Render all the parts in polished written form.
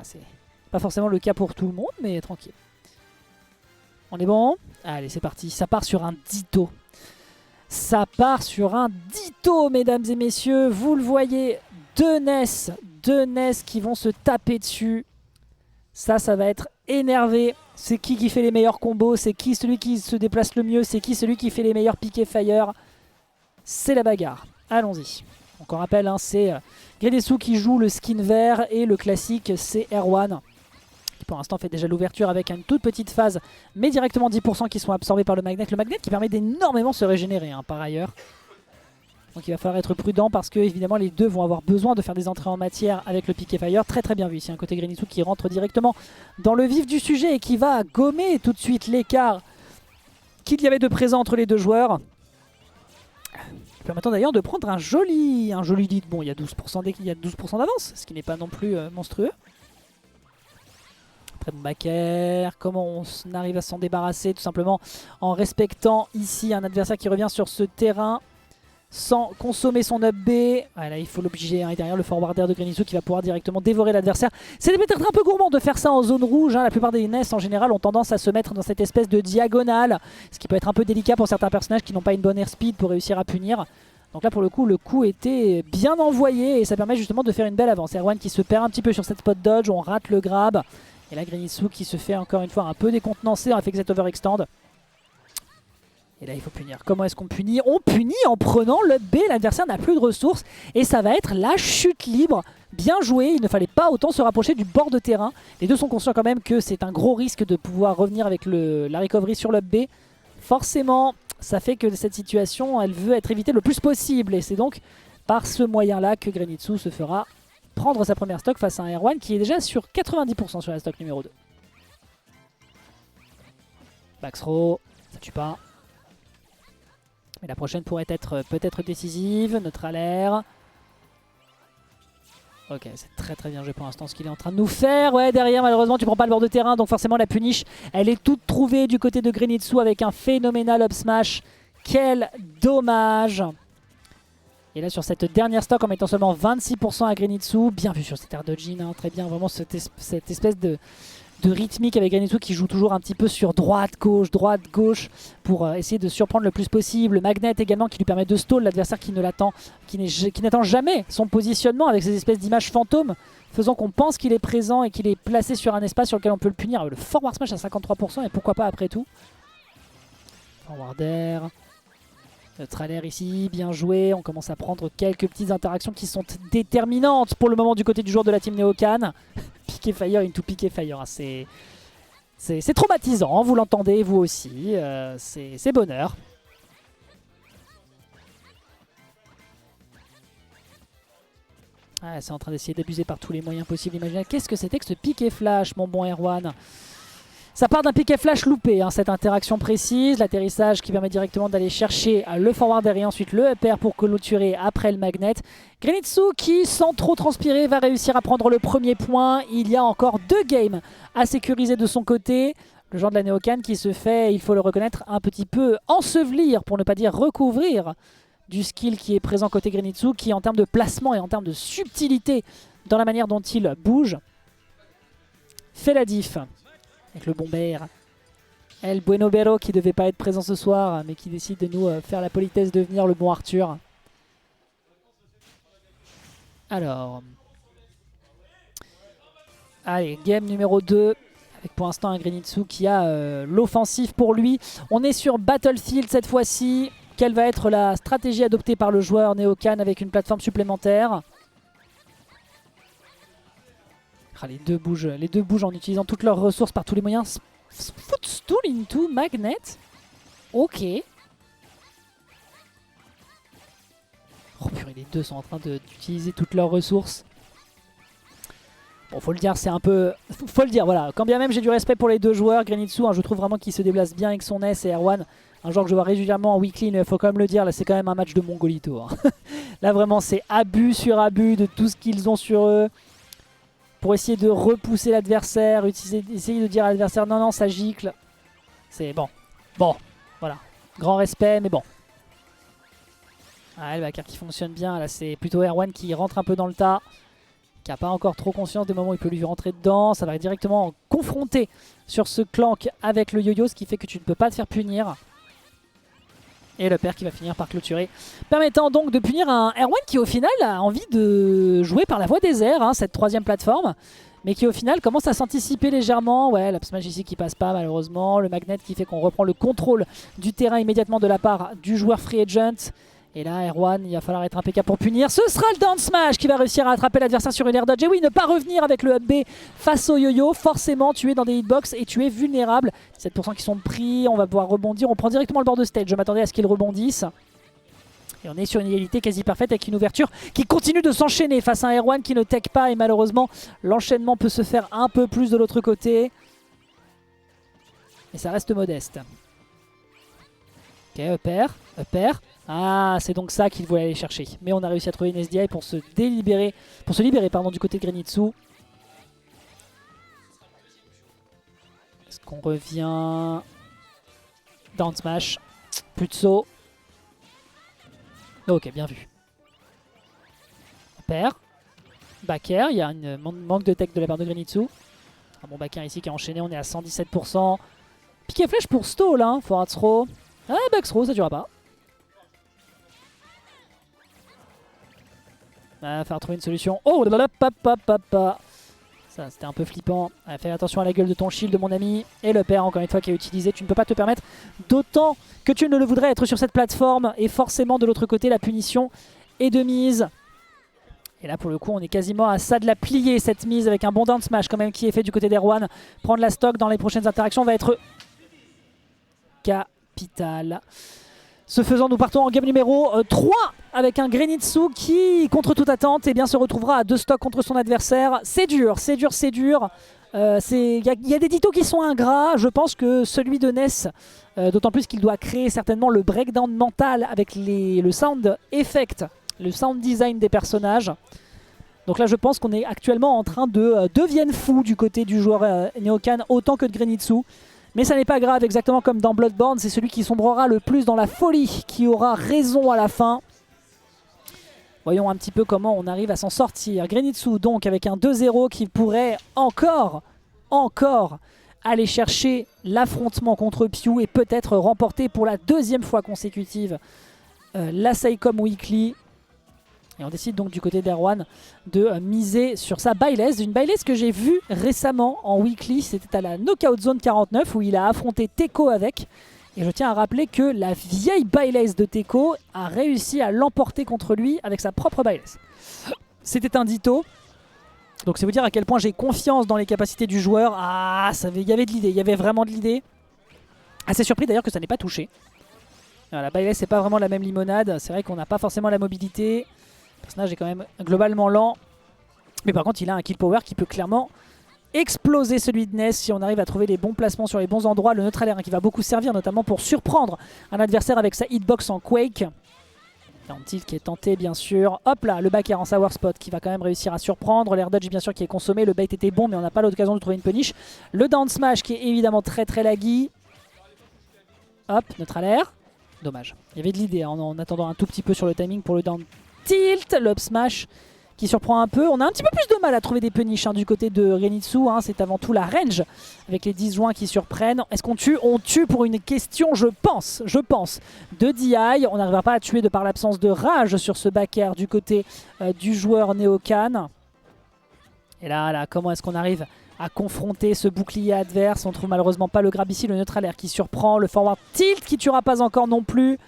Voilà, c'est pas forcément le cas pour tout le monde, mais tranquille. On est bon? Allez, c'est parti. Ça part sur un Ditto. Ça part sur un Ditto, mesdames et messieurs. Vous le voyez, deux Ness qui vont se taper dessus. Ça va être énervé. C'est qui fait les meilleurs combos? C'est qui celui qui se déplace le mieux? C'est qui celui qui fait les meilleurs piquets fire? C'est la bagarre. Allons-y. Donc on rappelle, hein, c'est Greninsu qui joue le skin vert et le classique c'est Erwan. Qui pour l'instant fait déjà l'ouverture avec une toute petite phase, mais directement 10% qui sont absorbés par le magnet. Le magnet qui permet d'énormément se régénérer hein, par ailleurs. Donc il va falloir être prudent parce que évidemment les deux vont avoir besoin de faire des entrées en matière avec le piquet fire. Très très bien vu ici, un côté Greninsu qui rentre directement dans le vif du sujet et qui va gommer tout de suite l'écart qu'il y avait de présent entre les deux joueurs. Permettant d'ailleurs de prendre un joli lead. Bon, il y a 12% d'avance, ce qui n'est pas non plus monstrueux. Après Baker, comment on arrive à s'en débarrasser? Tout simplement en respectant ici un adversaire qui revient sur ce terrain sans consommer son up B. Voilà, il faut l'obliger. Hein, et derrière le forwarder de Greninsu qui va pouvoir directement dévorer l'adversaire. C'est peut-être un peu gourmand de faire ça en zone rouge. Hein. La plupart des Ness en général ont tendance à se mettre dans cette espèce de diagonale. Ce qui peut être un peu délicat pour certains personnages qui n'ont pas une bonne airspeed pour réussir à punir. Donc là pour le coup était bien envoyé et ça permet justement de faire une belle avance. Erwan qui se perd un petit peu sur cette spot dodge. On rate le grab. Et là Greninsu qui se fait encore une fois un peu décontenancé. On a fait cette overextend. Et là il faut punir. Comment est-ce qu'on punit? On punit en prenant le B. L'adversaire n'a plus de ressources. Et ça va être la chute libre. Bien joué. Il ne fallait pas autant se rapprocher du bord de terrain. Les deux sont conscients quand même que c'est un gros risque de pouvoir revenir avec la recovery sur le B. Forcément, ça fait que cette situation, elle veut être évitée le plus possible. Et c'est donc par ce moyen-là que Greninsu se fera prendre sa première stock face à un Erwan qui est déjà sur 90% sur la stock numéro 2. Backthrow, ça tue pas. Mais la prochaine pourrait être peut-être décisive. Notre alerte. Ok, c'est très très bien joué pour l'instant ce qu'il est en train de nous faire. Ouais, derrière malheureusement tu prends pas le bord de terrain. Donc forcément la punish, elle est toute trouvée du côté de Greninsu avec un phénoménal up smash. Quel dommage. Et là sur cette dernière stock en mettant seulement 26% à Greninsu. Bien vu sur cette air dodging, hein, très bien. Vraiment cette espèce de rythmique avec Greninsu qui joue toujours un petit peu sur droite-gauche pour essayer de surprendre le plus possible. Le magnet également qui lui permet de stall l'adversaire qui n'attend jamais son positionnement avec ces espèces d'images fantômes faisant qu'on pense qu'il est présent et qu'il est placé sur un espace sur lequel on peut le punir. Le forward smash à 53% et pourquoi pas après tout. Forwarder. Notre alert ici, bien joué. On commence à prendre quelques petites interactions qui sont déterminantes pour le moment du côté du joueur de la team Neocan. Piqué fire into piqué fire. C'est traumatisant, vous l'entendez, vous aussi. C'est bonheur. Ah, c'est en train d'essayer d'abuser par tous les moyens possibles. Imaginez, qu'est-ce que c'était que ce piqué flash, mon bon Erwan? Ça part d'un piquet flash loupé, hein, cette interaction précise. L'atterrissage qui permet directement d'aller chercher le forwarder et ensuite le upper pour clôturer après le magnet. Greninsu qui, sans trop transpirer, va réussir à prendre le premier point. Il y a encore 2 games à sécuriser de son côté. Le joueur de la Neocan qui se fait, il faut le reconnaître, un petit peu ensevelir, pour ne pas dire recouvrir, du skill qui est présent côté Greninsu, qui en termes de placement et en termes de subtilité dans la manière dont il bouge, fait la diff. Avec le bomber El Buenobero qui devait pas être présent ce soir mais qui décide de nous faire la politesse de venir, le bon Arthur. Alors allez, game numéro 2 avec pour l'instant un Greninsu qui a l'offensive pour lui. On est sur Battlefield cette fois-ci. Quelle va être la stratégie adoptée par le joueur Neocan avec une plateforme supplémentaire? Les deux bougent en utilisant toutes leurs ressources par tous les moyens. Footstool into magnet. Ok. Oh purée, les deux sont en train d'utiliser toutes leurs ressources. Bon, faut le dire, c'est un peu... Faut le dire, voilà. Quand bien même j'ai du respect pour les deux joueurs, Greninsu, hein, je trouve vraiment qu'il se déplace bien avec son S, et Erwan, un joueur que je vois régulièrement en weekly, mais il faut quand même le dire, là c'est quand même un match de Mongolito. Hein. Là vraiment c'est abus sur abus de tout ce qu'ils ont sur eux. Pour essayer de repousser l'adversaire, essayer de dire à l'adversaire non, non, ça gicle. C'est bon. Bon, voilà. Grand respect, mais bon. Ah, le backer qui fonctionne bien. Là, c'est plutôt Erwan qui rentre un peu dans le tas. qui n'a pas encore trop conscience des moments où il peut lui rentrer dedans. Ça va directement confronter sur ce clank avec le yo-yo, ce qui fait que tu ne peux pas te faire punir. Et le père qui va finir par clôturer, permettant donc de punir un Erwan qui au final a envie de jouer par la voie des airs, hein, cette troisième plateforme, mais qui au final commence à s'anticiper légèrement. Ouais, l'up smash ici qui passe pas malheureusement, le magnet qui fait qu'on reprend le contrôle du terrain immédiatement de la part du joueur free agent. Et là, Erwan, il va falloir être impeccable pour punir. Ce sera le down smash qui va réussir à attraper l'adversaire sur une air dodge. Et oui, ne pas revenir avec le up B face au yo-yo. Forcément, tu es dans des hitbox et tu es vulnérable. 7% qui sont pris, on va pouvoir rebondir. On prend directement le bord de stage. Je m'attendais à ce qu'il rebondisse. Et on est sur une égalité quasi parfaite avec une ouverture qui continue de s'enchaîner face à un Erwan qui ne tech pas. Et malheureusement, l'enchaînement peut se faire un peu plus de l'autre côté. Et ça reste modeste. Ok, upper, upper. Ah, c'est donc ça qu'il voulait aller chercher. Mais on a réussi à trouver une SDI pour se libérer du côté de Grenitsu. Est-ce qu'on revient? Down smash. Plus de saut. Ok, bien vu. Upper. Back air. Il y a un manque de tech de la part de Grenitsu. Un bon back air ici qui est enchaîné. On est à 117%. Piqué flèche pour stall. Hein. Forward throw. Ah, back throw, ça durera pas. Il va falloir trouver une solution. Oh, ça c'était un peu flippant. Fais attention à la gueule de ton shield, mon ami. Et le père, encore une fois, qui est utilisé. Tu ne peux pas te permettre, d'autant que tu ne le voudrais, être sur cette plateforme. Et forcément, de l'autre côté, la punition est de mise. Et là, pour le coup, on est quasiment à ça de la plier, cette mise, avec un bon down smash quand même qui est fait du côté d'Erwan. Prendre la stock dans les prochaines interactions va être capital. Ce faisant, nous partons en game numéro 3 avec un Grenitsu qui, contre toute attente, eh bien, se retrouvera à 2 stocks contre son adversaire. C'est dur, c'est dur, c'est dur. Il y a des ditos qui sont ingrats. Je pense que celui de Ness, d'autant plus qu'il doit créer certainement le breakdown mental avec le sound effect, le sound design des personnages. Donc là, je pense qu'on est actuellement en train de devenir fou du côté du joueur Neokan autant que de Grenitsu. Mais ça n'est pas grave, exactement comme dans Bloodborne, c'est celui qui sombrera le plus dans la folie qui aura raison à la fin. Voyons un petit peu comment on arrive à s'en sortir. Grenitsu donc avec un 2-0 qui pourrait encore aller chercher l'affrontement contre Pew et peut-être remporter pour la 2e fois consécutive la Saicom Weekly. Et on décide donc du côté d'Erwan de miser sur sa Byleth. Une Byleth que j'ai vue récemment en weekly. C'était à la Knockout Zone 49 où il a affronté Teco avec. Et je tiens à rappeler que la vieille Byleth de Teco a réussi à l'emporter contre lui avec sa propre Byleth. C'était un ditto. Donc c'est vous dire à quel point j'ai confiance dans les capacités du joueur. Ah, il y avait de l'idée, il y avait vraiment de l'idée. Assez surpris d'ailleurs que ça n'ait pas touché. La Byleth c'est pas vraiment la même limonade. C'est vrai qu'on n'a pas forcément la mobilité. Le personnage est quand même globalement lent. Mais par contre, il a un kill power qui peut clairement exploser celui de Ness si on arrive à trouver les bons placements sur les bons endroits. Le neutral air qui va beaucoup servir, notamment pour surprendre un adversaire avec sa hitbox en Quake. Un tilt qui est tenté, bien sûr. Hop là, le back air en sour spot qui va quand même réussir à surprendre. L'air dodge, bien sûr, qui est consommé. Le bait était bon, mais on n'a pas l'occasion de trouver une punish. Le down smash qui est évidemment très très laggy. Hop, neutral air. Dommage. Il y avait de l'idée en attendant un tout petit peu sur le timing pour le down tilt, le up smash qui surprend un peu. On a un petit peu plus de mal à trouver des punish du côté de Grenitsu. C'est avant tout la range avec les 10 joints qui surprennent. Est-ce qu'on tue? On tue pour une question, je pense, de DI. On n'arrivera pas à tuer de par l'absence de rage sur ce back air du côté du joueur Neokan. Et là, comment est-ce qu'on arrive à confronter ce bouclier adverse? On trouve malheureusement pas le grab ici, le neutral air qui surprend, le forward tilt qui tuera pas encore non plus.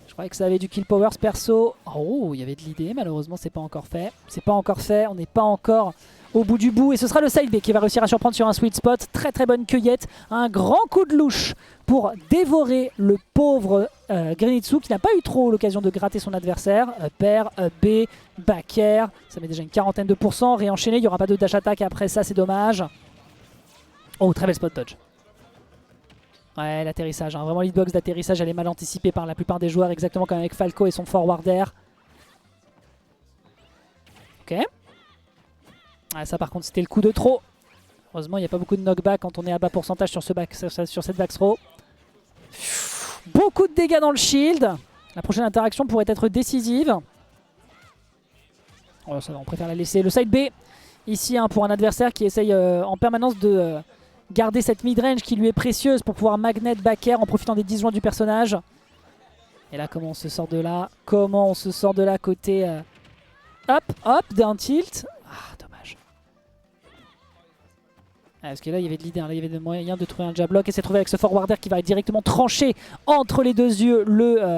Je croyais que ça avait du kill powers perso. Oh, il y avait de l'idée, malheureusement c'est pas encore fait. C'est pas encore fait, on n'est pas encore au bout du bout. Et ce sera le side B qui va réussir à surprendre sur un sweet spot. Très très bonne cueillette, un grand coup de louche pour dévorer le pauvre Grenitsu qui n'a pas eu trop l'occasion de gratter son adversaire. Pair, B, back air, ça met déjà une quarantaine de %. Réenchaîné, il n'y aura pas de dash attack après ça, c'est dommage. Oh, très belle spot dodge. Ouais, l'atterrissage, vraiment l'hitbox d'atterrissage, elle est mal anticipée par la plupart des joueurs, exactement comme avec Falco et son forward air. Ok. Ouais, ça par contre c'était le coup de trop. Heureusement il n'y a pas beaucoup de knockback quand on est à bas pourcentage sur, sur cette back throw. Beaucoup de dégâts dans le shield. La prochaine interaction pourrait être décisive. Oh, ça va, on préfère la laisser. Le side B, ici, pour un adversaire qui essaye en permanence de garder cette mid-range qui lui est précieuse pour pouvoir magnet back air en profitant des disjoints du personnage. Et là, comment on se sort de là? Comment on se sort de là côté... hop, hop, d'un tilt. Ah, dommage. Ah, parce que là, il y avait de l'idée, hein. Là, il y avait des moyens de trouver un jab block et s'est trouvé avec ce forwarder qui va directement trancher entre les deux yeux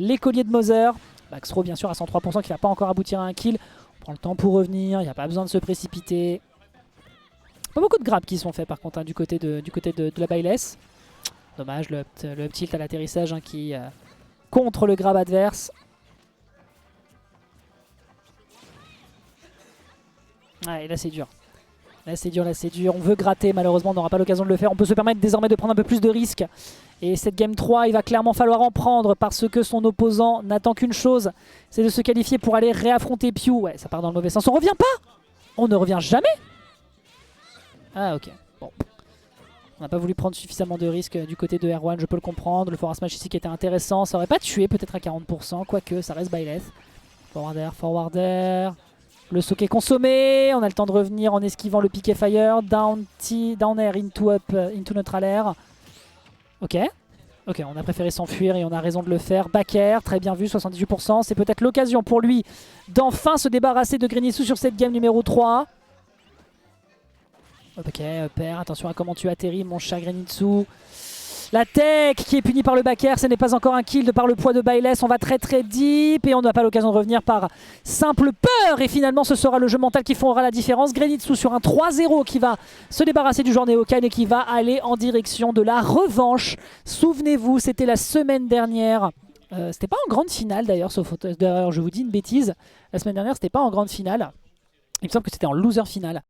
l'écolier de Mother. Baxro, bien sûr, à 103% qui va pas encore aboutir à un kill. On prend le temps pour revenir, il n'y a pas besoin de se précipiter. Pas beaucoup de grabs qui sont faits par contre hein, du côté de la Bayless. Dommage, le up tilt à l'atterrissage hein, qui contre le grab adverse. Ouais, là c'est dur. Là c'est dur, là c'est dur. On veut gratter, malheureusement on n'aura pas l'occasion de le faire. On peut se permettre désormais de prendre un peu plus de risques. Et cette game 3, il va clairement falloir en prendre parce que son opposant n'attend qu'une chose, c'est de se qualifier pour aller réaffronter Pew. Ouais, ça part dans le mauvais sens. On revient pas! On ne revient jamais! Ah ok, bon. On n'a pas voulu prendre suffisamment de risques du côté de Erwan, je peux le comprendre. Le forward smash ici qui était intéressant, ça aurait pas tué peut-être à 40%, quoique ça reste Byleth. Forwarder, forwarder. Le sock est consommé, on a le temps de revenir en esquivant le piqué fire. Down air into up, into neutral air. Ok. Ok, on a préféré s'enfuir et on a raison de le faire. Back air, très bien vu, 78%. C'est peut-être l'occasion pour lui d'enfin se débarrasser de Grenitsu sur cette game numéro 3. Ok, up air, attention à comment tu atterris mon cher Grenitsu. La tech qui est punie par le back air, ce n'est pas encore un kill de par le poids de Byleth. On va très très deep et on n'a pas l'occasion de revenir par simple peur. Et finalement ce sera le jeu mental qui fera la différence. Grenitsu sur un 3-0 qui va se débarrasser du joueur Neokan et qui va aller en direction de la revanche. Souvenez-vous, c'était la semaine dernière. C'était pas en grande finale d'ailleurs, sauf d'ailleurs je vous dis une bêtise. La semaine dernière c'était pas en grande finale. Il me semble que c'était en loser finale.